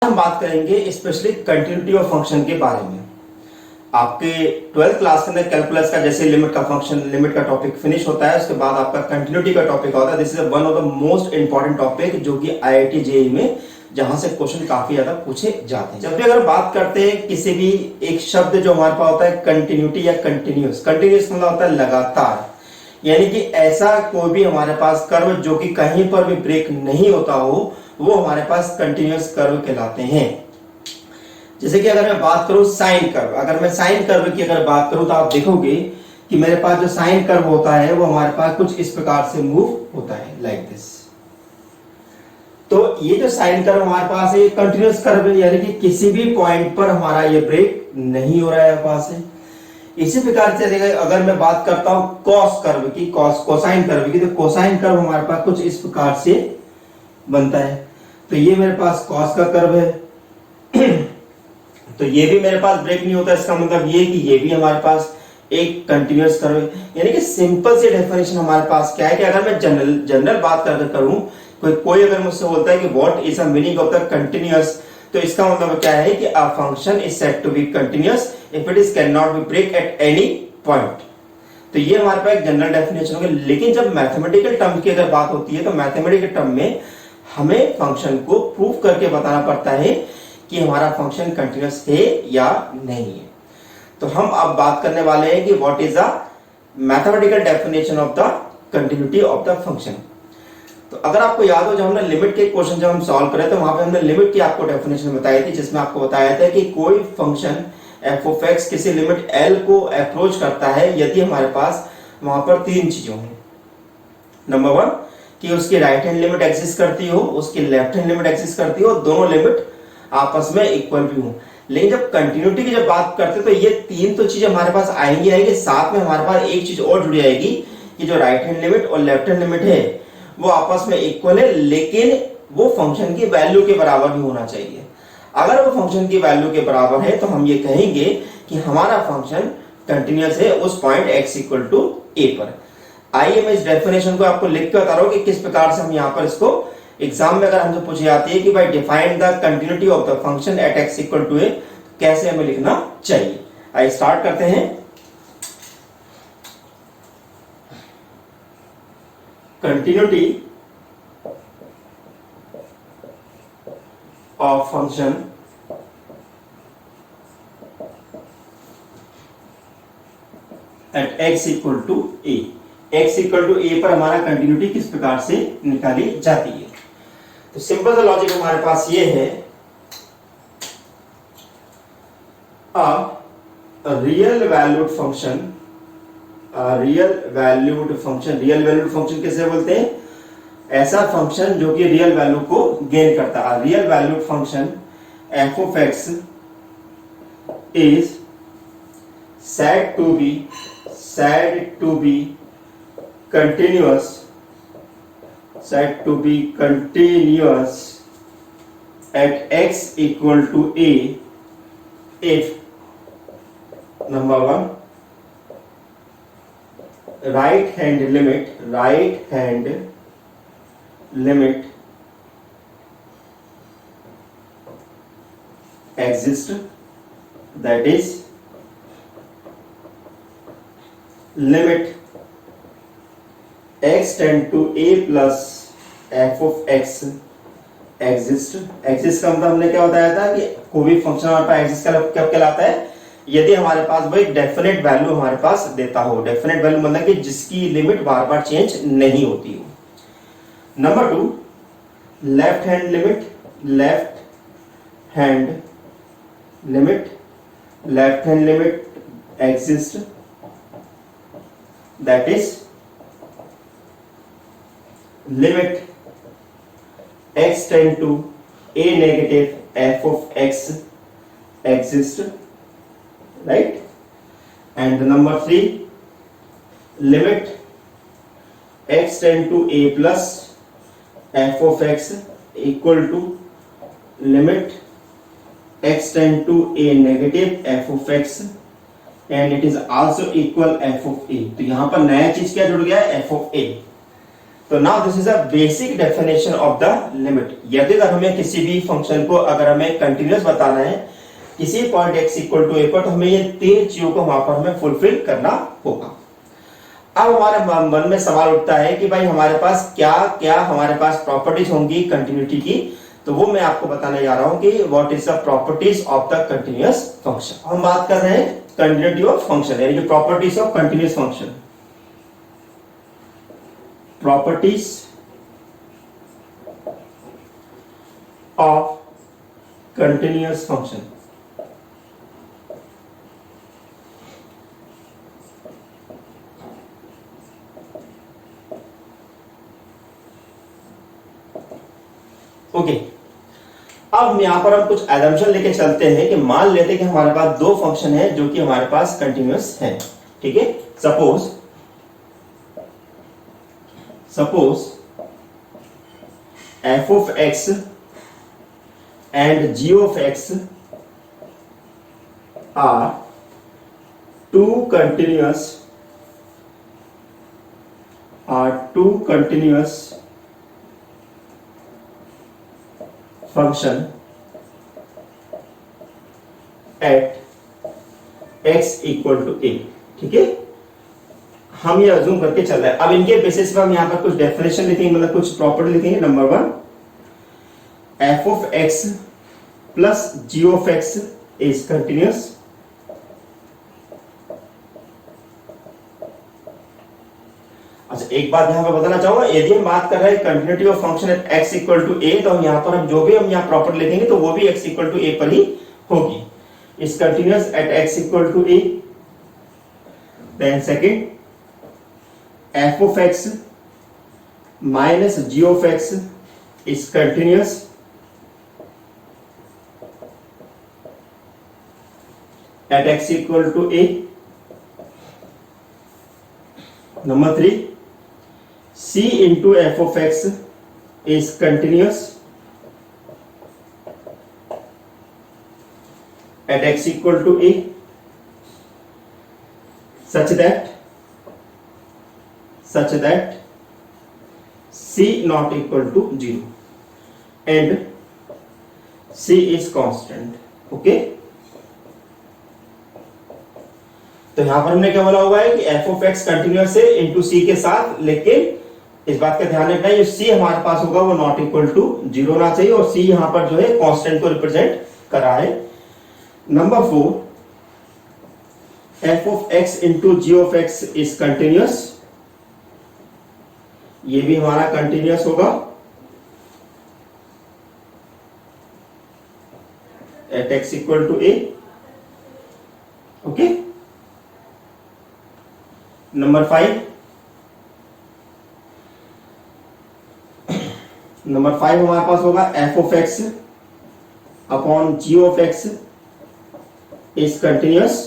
हम बात करेंगे स्पेशली कंटिन्यूटी ऑफ फंक्शन के बारे में। आपके 12th क्लास के अंदर कैलकुलस का जैसे लिमिट का फंक्शन लिमिट का टॉपिक फिनिश होता है, उसके बाद आपका कंटिन्यूटी का टॉपिक होता है। This is one of the most important topic जो कि आईआईटी जेईई में जहां से क्वेश्चन काफी ज्यादा पूछे जाते हैं। जब भी अगर बात करते हैं किसी भी एक शब्द जो हमारे पास होता है कंटिन्यूटी या कंटिन्यूस, कंटिन्यूस मतलब होता है लगातार, यानी कि ऐसा कोई भी हमारे पास कर्व जो कि कहीं पर भी ब्रेक नहीं होता हो, वो हमारे पास कंटिन्यूअस कर्व कहलाते हैं। जैसे कि अगर मैं बात करूं साइन कर्व, अगर मैं साइन कर्व की अगर बात करूं तो आप देखोगे कि मेरे पास जो साइन कर्व होता है वो हमारे पास कुछ इस प्रकार से मूव होता है, लाइक दिस। तो ये जो साइन कर्व हमारे पास है ये कंटिन्यूअस कर्व है, यानी कि किसी भी पॉइंट पर हमारा ये ब्रेक नहीं हो रहा है पास है। इसी प्रकार से अगर मैं बात करता हूं कॉस कर्व की, कोसाइन कर्व की, तो कोसाइन कर्व हमारे पास कुछ इस प्रकार से बनता है। तो ये मेरे पास कॉस का कर्व है तो ये भी मेरे पास ब्रेक नहीं होता, इसका मतलब ये कि ये भी हमारे पास एक कंटिन्यूअस कर्व है। यानी कि सिंपल सी डेफिनेशन हमारे पास क्या है कि अगर मैं जनरल बात करूं, कोई अगर मुझसे बोलता है कि what is the meaning of the continuous, तो इसका मतलब क्या है कि a function is said to be continuous if it is can not be break at any point. तो ये हमारे पास एक जनरल डेफिनेशन हो गया। लेकिन जब मैथमेटिकल टर्म की अगर बात होती है तो मैथमेटिकल टर्म में हमें फंक्शन को प्रूव करके बताना पड़ता है कि हमारा फंक्शन कंटिन्यूअस है या नहीं है। तो हम अब बात करने वाले हैं कि what is the mathematical definition of the continuity of the function. तो अगर आपको याद हो, जब हमने लिमिट के क्वेश्चन जब हम सॉल्व करे तो वहां पे हमने लिमिट की आपको डेफिनेशन बताई थी, जिसमें आपको बताया था कि कोई फंक्शन एफ ऑफ एक्स किसी लिमिट एल को अप्रोच करता है यदि हमारे पास वहां पर तीन चीजें हों। नंबर वन कि उसकी राइट हैंड लिमिट एग्जिस्ट करती हो, उसकी लेफ्ट हैंड लिमिट एग्जिस्ट करती हो, दोनों लिमिट आपस में इक्वल भी हो। लेकिन जब कंटिन्यूटी की जब बात करते तो ये तीन तो चीजें हमारे पास आएंगी, साथ में हमारे पास एक चीज और जुड़ी आएगी कि जो राइट हैंड लिमिट और लेफ्ट हैंड लिमिट है वो आपस में इक्वल है, लेकिन वो फंक्शन की वैल्यू के बराबर भी होना चाहिए। अगर वो फंक्शन की वैल्यू के बराबर है तो हम ये कहेंगे कि हमारा फंक्शन कंटिन्यूअस है उस point x equal to a पर। आइए मैं इस डेफिनेशन को आपको लिख के बता रहा हूं कि किस प्रकार से हम यहां पर इसको एग्जाम में अगर हमसे पूछी जाती है कि भाई define the continuity of the function at x equal to a, कैसे हमें लिखना चाहिए। आइए स्टार्ट करते हैं। Continuity of function at x equal to a, x equal to a पर हमारा कंटिन्यूटी किस प्रकार से निकाली जाती है। तो सिंपल सा लॉजिक हमारे पास ये है, real valued function, real valued function किसे बोलते हैं? ऐसा फंक्शन जो कि रियल वैल्यू को गेन करता है। Real valued function F of x is said to be continuous at x equal to a if number one right hand limit exists, that is limit x tend to a plus f of x exist का मतलब हमने क्या बताया था कि कोई भी function हमारे पास एग्जिस्ट कब कहलाता है? यदि हमारे पास वो एक डेफिनेट वैल्यू हमारे पास देता हो। डेफिनेट वैल्यू मतलब कि जिसकी लिमिट बार बार चेंज नहीं होती हो। Number two, left hand limit exist, that is limit x tend to a negative f of x exists, right? And number three, limit x tend to a plus f of x equal to limit x tend to a negative f of x and it is also equal f of a। तो यहां पर नया चीज क्या जुड़ गया है? f of a। तो now this is a basic definition of the limit. यदि अगर हमें किसी भी फंक्शन को अगर हमें कंटिन्यूअस बताना है किसी point x equal to a पर, तो हमें ये 3 चीजों को वहां पर हमें फुलफिल करना होगा। अब हमारे मन में सवाल उठता है कि भाई हमारे पास क्या क्या हमारे पास प्रॉपर्टीज होंगी कंटिन्यूटी की, तो वो मैं आपको बताने जा रहा हूं कि what is the properties of the continuous function. हम बात कर रहे हैं कंटिन्यूटी ऑफ फंक्शन, यानी कि properties of continuous function. Properties of continuous function. Okay, अब हम यहां पर हम कुछ एजम्पशन लेके चलते हैं कि मान लेते हैं कि हमारे पास दो फंक्शन है जो कि हमारे पास कंटिन्यूअस है। ठीक है, suppose f of x and g of x are two continuous function at x equal to a। ठीक है, हम ये अज्यूम करके चल रहे हैं। अब इनके बेसिस पर हम यहां पर कुछ डेफिनेशन लिखेंगे, मतलब कुछ प्रॉपर्टी लिखेंगे। Number 1, f of x plus g of x is continuous। अच्छा, एक बात यहां पर बताना चाहूंगा, यदि हम बात कर रहे हैं continuity of function at x equal to a, तो हम यहां पर हम जो भी हम यहां प्रॉपर्टी लिखेंगे तो वो भी x इक्वल टू a पर ही होगी। Is continuous at x equal to a। Then second, f of x minus g of x is continuous at x equal to a। Number 3, c into f of x is continuous at x equal to a such that c not equal to 0 and c is constant। Okay, तो यहां पर हमने क्या बोला हुआ है कि f of x continuous है इनटू c के साथ, लेकिन इस बात का ध्यान रखना है जो c हमारे पास होगा वो नॉट इक्वल टू 0 होना चाहिए, और c यहां पर जो है कांस्टेंट को रिप्रेजेंट कर रहा है। Number 4, f of x into g of x is continuous। ये भी हमारा कंटिन्यूअस होगा at x equal to a। Okay, number 5 हमारे पास होगा f of x upon g of x is continuous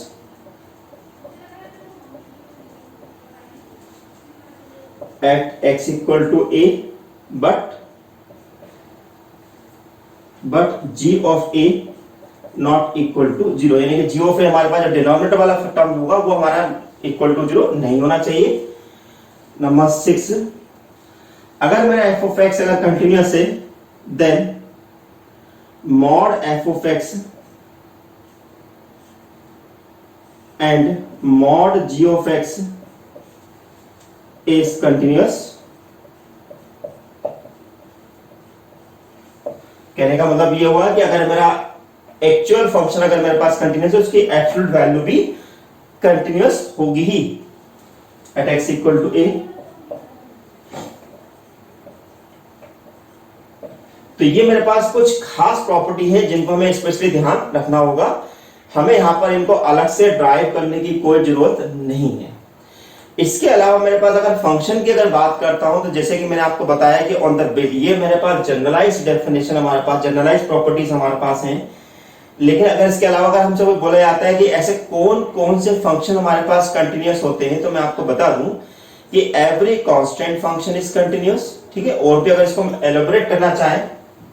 at x equal to a but g of a not equal to 0, यानी कि g of a हमारे पास जो denominator वाला term होगा वो हमारा इक्वल टू 0 नहीं होना चाहिए। नंबर 6, अगर मेरा f of x अगर कंटिन्यूअस है then mod f of x and mod g of x is continuous। कहने का मतलब ये हुआ कि अगर मेरा एक्चुअल फंक्शन अगर मेरे पास कंटिन्यूअस है उसकी एब्सोल्यूट वैल्यू भी कंटिन्यूअस होगी ही at x equal to a। तो ये मेरे पास कुछ खास प्रॉपर्टी है जिनको हमें स्पेशली ध्यान रखना होगा। हमें यहां पर इनको अलग से ड्राइव करने की कोई जरूरत नहीं है। इसके अलावा मेरे पास अगर फंक्शन की अगर बात करता हूं तो जैसे कि मैंने आपको बताया कि ऑन द बेस, ये मेरे पास जनरलाइज्ड डेफिनेशन हमारे पास जनरलाइज्ड प्रॉपर्टीज हमारे पास हैं। लेकिन अगर इसके अलावा अगर हमसे कोई बोला जाता है कि ऐसे कौन कौन से फंक्शन हमारे पास कंटिन्यूअस होते हैं, तो मैं आपको बता दूं कि every constant function is continuous. ठीक है, और भी अगर इसको हम एलोबरेट करना चाहें